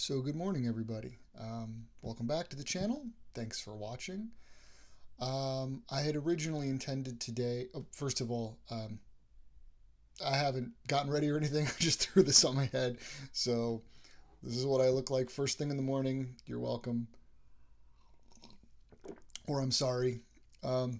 So good morning, everybody. Welcome back to the channel. Thanks for watching. I had originally intended today, first of all, I haven't gotten ready or anything. I just threw this on my head. So this is what I look like first thing in the morning. You're welcome. Or I'm sorry. Um,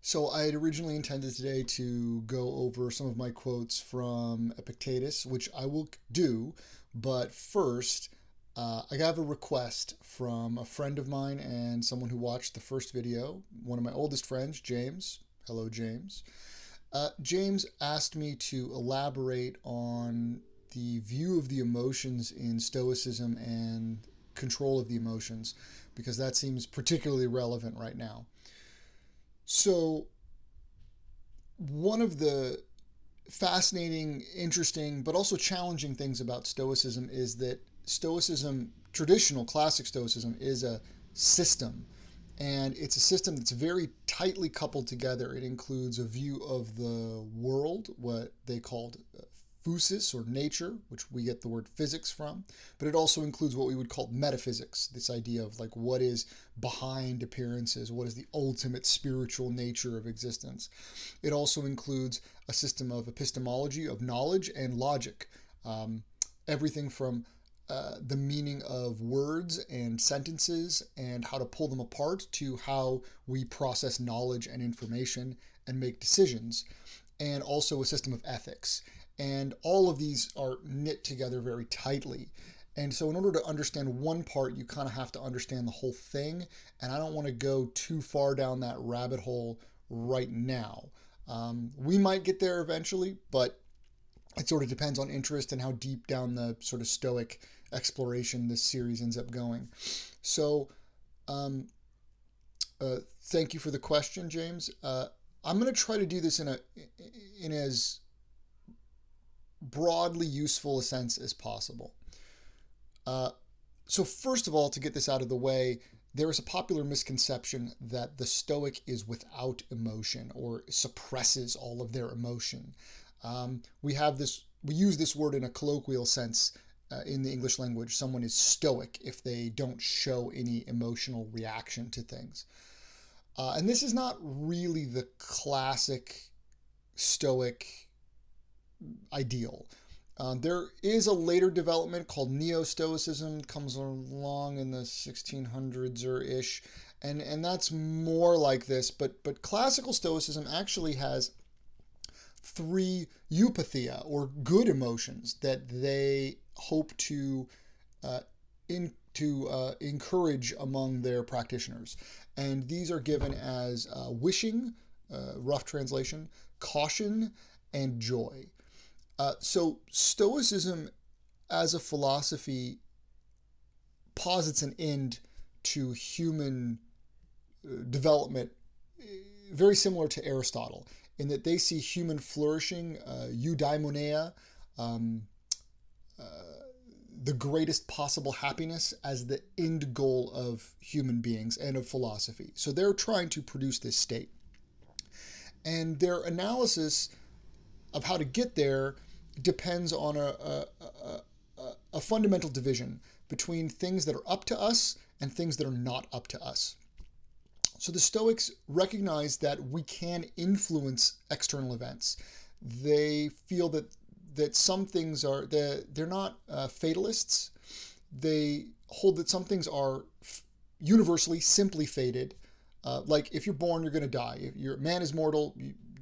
so I had originally intended today to go over some of my quotes from Epictetus, which I will do. But first, I got a request from a friend of mine and someone who watched the first video, one of my oldest friends, James. Hello, James. James asked me to elaborate on the view of the emotions in Stoicism and control of the emotions, because that seems particularly relevant right now. So, one of the fascinating, interesting, but also challenging things about Stoicism is that Stoicism, traditional classic Stoicism, is a system. And it's a system that's very tightly coupled together. It includes a view of the world, what they called physis or nature, which we get the word physics from, but it also includes what we would call metaphysics, this idea of like what is behind appearances, what is the ultimate spiritual nature of existence. It also includes a system of epistemology, of knowledge and logic, everything from the meaning of words and sentences and how to pull them apart to how we process knowledge and information and make decisions, and also a system of ethics. And all of these are knit together very tightly. And so in order to understand one part, you kind of have to understand the whole thing. And I don't want to go too far down that rabbit hole right now. We might get there eventually, but it sort of depends on interest and how deep down the sort of Stoic exploration this series ends up going. So um, thank you for the question, James. I'm going to try to do this in as broadly useful a sense as possible. Uh, so first of all, to get this out of the way, there is a popular misconception that the Stoic is without emotion or suppresses all of their emotion. We use this word in a colloquial sense in the English language. Someone is stoic if they don't show any emotional reaction to things. And this is not really the classic Stoic ideal. There is a later development called Neo-Stoicism, comes along in the 1600s or ish, and that's more like this. But classical Stoicism actually has three eupathia, or good emotions, that they hope to encourage among their practitioners, and these are given as wishing, rough translation, caution, and joy. So Stoicism as a philosophy posits an end to human development very similar to Aristotle, in that they see human flourishing, eudaimonia, um, uh, the greatest possible happiness, as the end goal of human beings and of philosophy. So they're trying to produce this state. And their analysis of how to get there depends on a fundamental division between things that are up to us and things that are not up to us. So the Stoics recognize that we can influence external events. They feel that some things are, they're not fatalists. They hold that some things are universally simply fated. Like if you're born, you're going to die. If your man is mortal,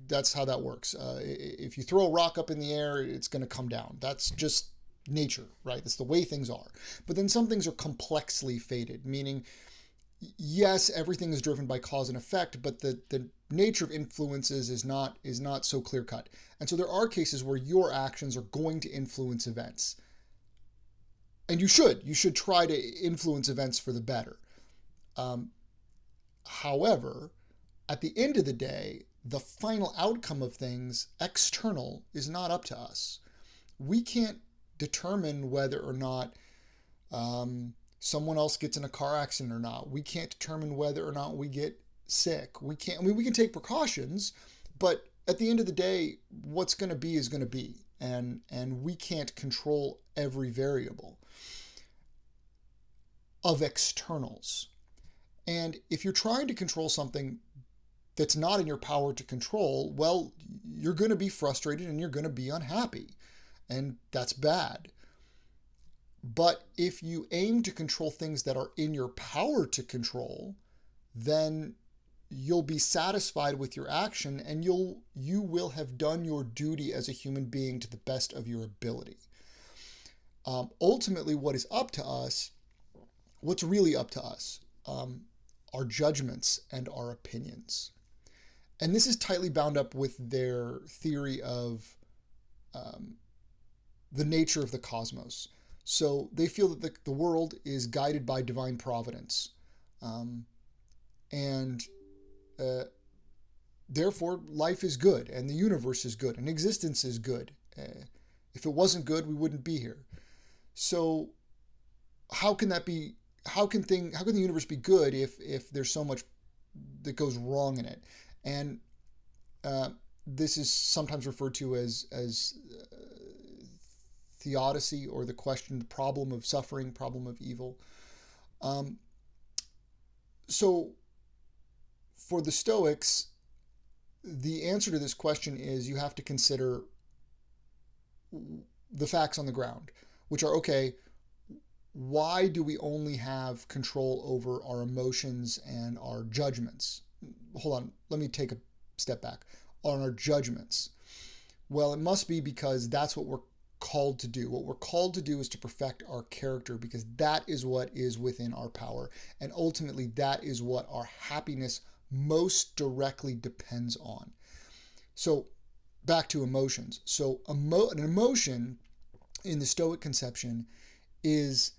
that's how that works. If you throw a rock up in the air, it's going to come down. That's just nature, right? That's the way things are. But then some things are complexly fated, meaning, yes, everything is driven by cause and effect, but the nature of influences is not so clear cut. And so there are cases where your actions are going to influence events. And you should try to influence events for the better. However, at the end of the day, the final outcome of things, external, is not up to us. We can't determine whether or not someone else gets in a car accident or not. We can't determine whether or not we get sick. We can't. I mean, we can take precautions, but at the end of the day, what's going to be is going to be, and we can't control every variable. of externals. And if you're trying to control something that's not in your power to control, well, you're going to be frustrated and you're going to be unhappy. And that's bad. But if you aim to control things that are in your power to control, then you'll be satisfied with your action, and you will have done your duty as a human being to the best of your ability. Ultimately, what is up to us, what's really up to us, our judgments and our opinions. And this is tightly bound up with their theory of the nature of the cosmos. So they feel that the world is guided by divine providence. And therefore, life is good, and the universe is good, and existence is good. If it wasn't good, we wouldn't be here. So how can that be? How can the universe be good if there's so much that goes wrong in it? And this is sometimes referred to as theodicy, or the problem of suffering, problem of evil. So for the Stoics, the answer to this question is you have to consider the facts on the ground, which are, okay, why do we only have control over our emotions and our judgments? Hold on, let me take a step back. On our judgments. Well, it must be because that's what we're called to do. What we're called to do is to perfect our character, because that is what is within our power. And ultimately, that is what our happiness most directly depends on. So back to emotions. So an emotion in the Stoic conception is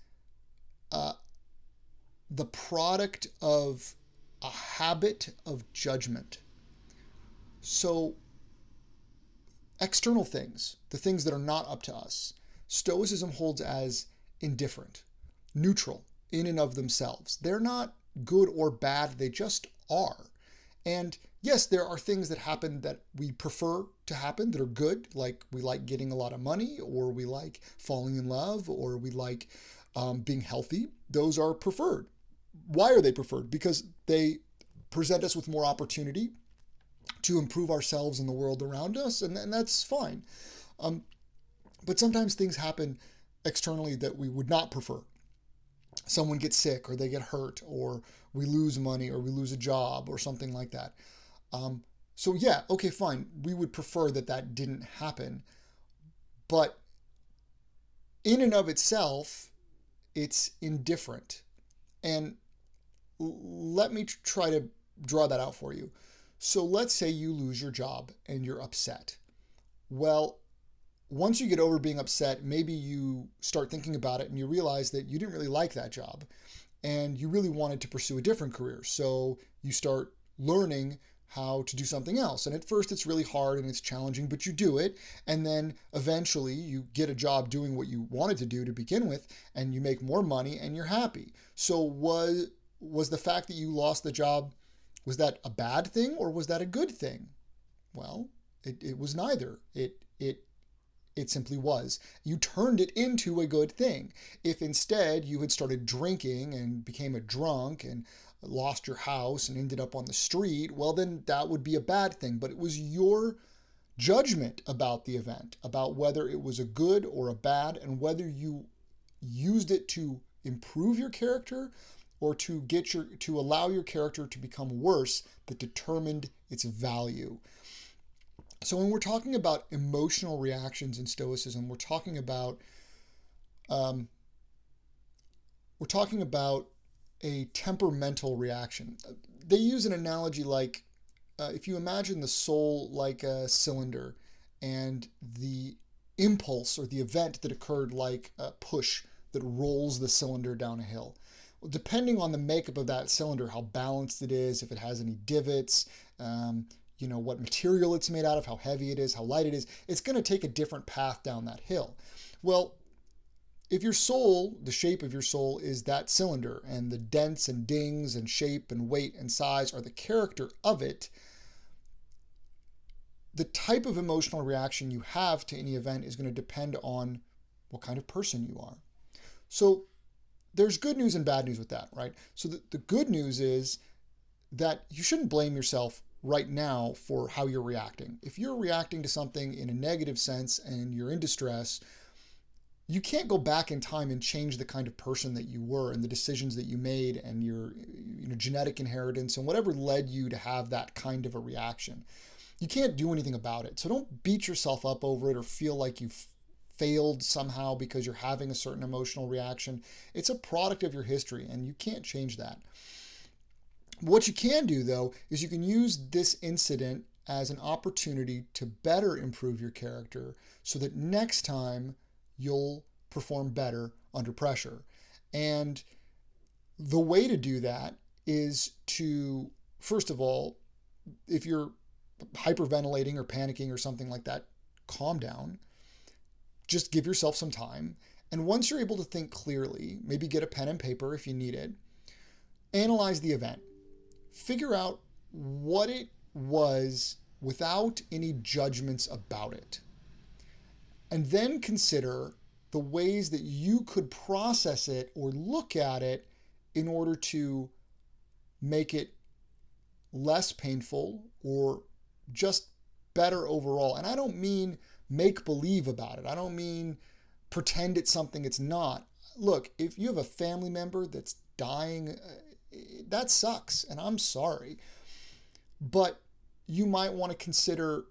the product of a habit of judgment. So external things, the things that are not up to us, Stoicism holds as indifferent, neutral in and of themselves. They're not good or bad, they just are. And yes, there are things that happen that we prefer to happen that are good, like we like getting a lot of money, or we like falling in love, or we like being healthy. Those are preferred. Why are they preferred? Because they present us with more opportunity to improve ourselves in the world around us, and that's fine. But sometimes things happen externally that we would not prefer. Someone gets sick, or they get hurt, or we lose money, or we lose a job, or something like that. So yeah, okay, fine. We would prefer that didn't happen. But in and of itself, it's indifferent. And let me try to draw that out for you. So let's say you lose your job and you're upset. Well, once you get over being upset, maybe you start thinking about it and you realize that you didn't really like that job and you really wanted to pursue a different career. So you start learning how to do something else. And at first it's really hard and it's challenging, but you do it. And then eventually you get a job doing what you wanted to do to begin with, and you make more money and you're happy. So was the fact that you lost the job, was that a bad thing or was that a good thing? Well, it was neither. It simply was. You turned it into a good thing. If instead you had started drinking and became a drunk and lost your house and ended up on the street, well, then that would be a bad thing. But it was your judgment about the event, about whether it was a good or a bad, and whether you used it to improve your character or to allow your character to become worse, that determined its value. So when we're talking about emotional reactions in Stoicism, we're talking about a temperamental reaction. They use an analogy like if you imagine the soul like a cylinder, and the impulse or the event that occurred like a push that rolls the cylinder down a hill. Well, depending on the makeup of that cylinder, how balanced it is, if it has any divots, what material it's made out of, how heavy it is, how light it is, it's going to take a different path down that hill. Well, if your soul, the shape of your soul is that cylinder, and the dents and dings and shape and weight and size are the character of it, the type of emotional reaction you have to any event is going to depend on what kind of person you are. So there's good news and bad news with that, right? So the good news is that you shouldn't blame yourself right now for how you're reacting. If you're reacting to something in a negative sense and you're in distress, you can't go back in time and change the kind of person that you were and the decisions that you made and your genetic inheritance and whatever led you to have that kind of a reaction. You can't do anything about it. So don't beat yourself up over it or feel like you've failed somehow because you're having a certain emotional reaction. It's a product of your history and you can't change that. What you can do, though, is you can use this incident as an opportunity to better improve your character so that next time you'll perform better under pressure. And the way to do that is to, first of all, if you're hyperventilating or panicking or something like that, calm down. Just give yourself some time. And once you're able to think clearly, maybe get a pen and paper if you need it, analyze the event. Figure out what it was without any judgments about it. And then consider the ways that you could process it or look at it in order to make it less painful or just better overall. And I don't mean make believe about it. I don't mean pretend it's something it's not. Look, if you have a family member that's dying, that sucks, and I'm sorry. But you might want to consider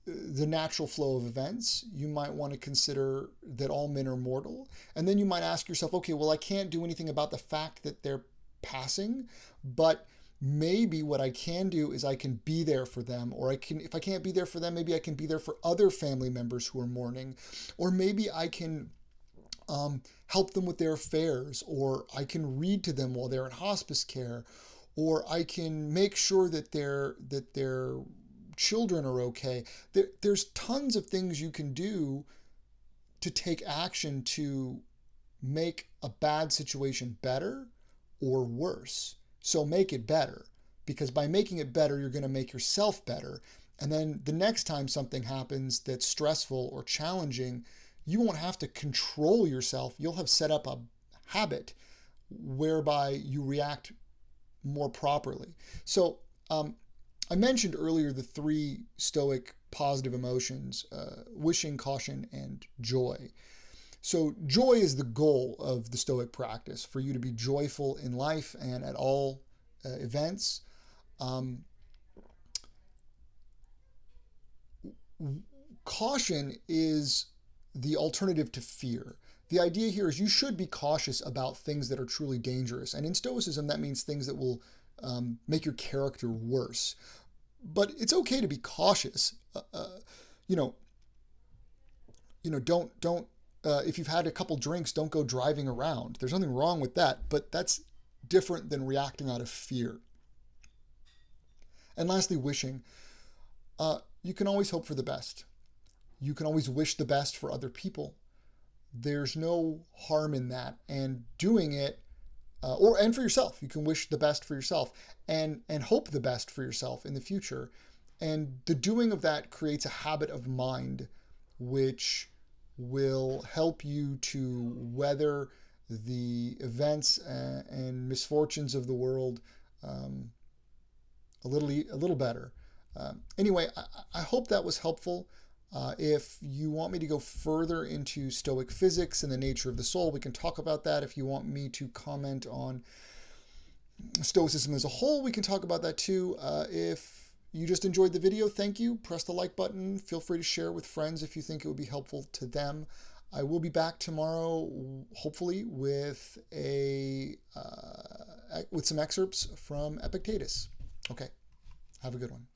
the natural flow of events. You might want to consider that all men are mortal. And then you might ask yourself, okay, well, I can't do anything about the fact that they're passing, but maybe what I can do is I can be there for them, or if I can't be there for them, maybe I can be there for other family members who are mourning, or maybe I can help them with their affairs, or I can read to them while they're in hospice care, or I can make sure that their children are okay. There's tons of things you can do to take action to make a bad situation better or worse. So make it better, because by making it better, you're going to make yourself better. And then the next time something happens that's stressful or challenging, you won't have to control yourself. You'll have set up a habit whereby you react more properly. So I mentioned earlier the 3 Stoic positive emotions, wishing, caution, and joy. So joy is the goal of the Stoic practice, for you to be joyful in life and at all events. Caution is the alternative to fear. The idea here is you should be cautious about things that are truly dangerous. And in Stoicism, that means things that will make your character worse. But it's okay to be cautious. Don't if you've had a couple drinks, don't go driving around. There's nothing wrong with that, but that's different than reacting out of fear. And lastly, wishing. You can always hope for the best. You can always wish the best for other people. There's no harm in that. And doing it, and for yourself, you can wish the best for yourself and hope the best for yourself in the future. And the doing of that creates a habit of mind, which will help you to weather the events and misfortunes of the world a little better. Anyway, I hope that was helpful. If you want me to go further into Stoic physics and the nature of the soul, we can talk about that. If you want me to comment on Stoicism as a whole, we can talk about that too. If you just enjoyed the video, thank you. Press the like button. Feel free to share with friends if you think it would be helpful to them. I will be back tomorrow, hopefully, with some excerpts from Epictetus. Okay, have a good one.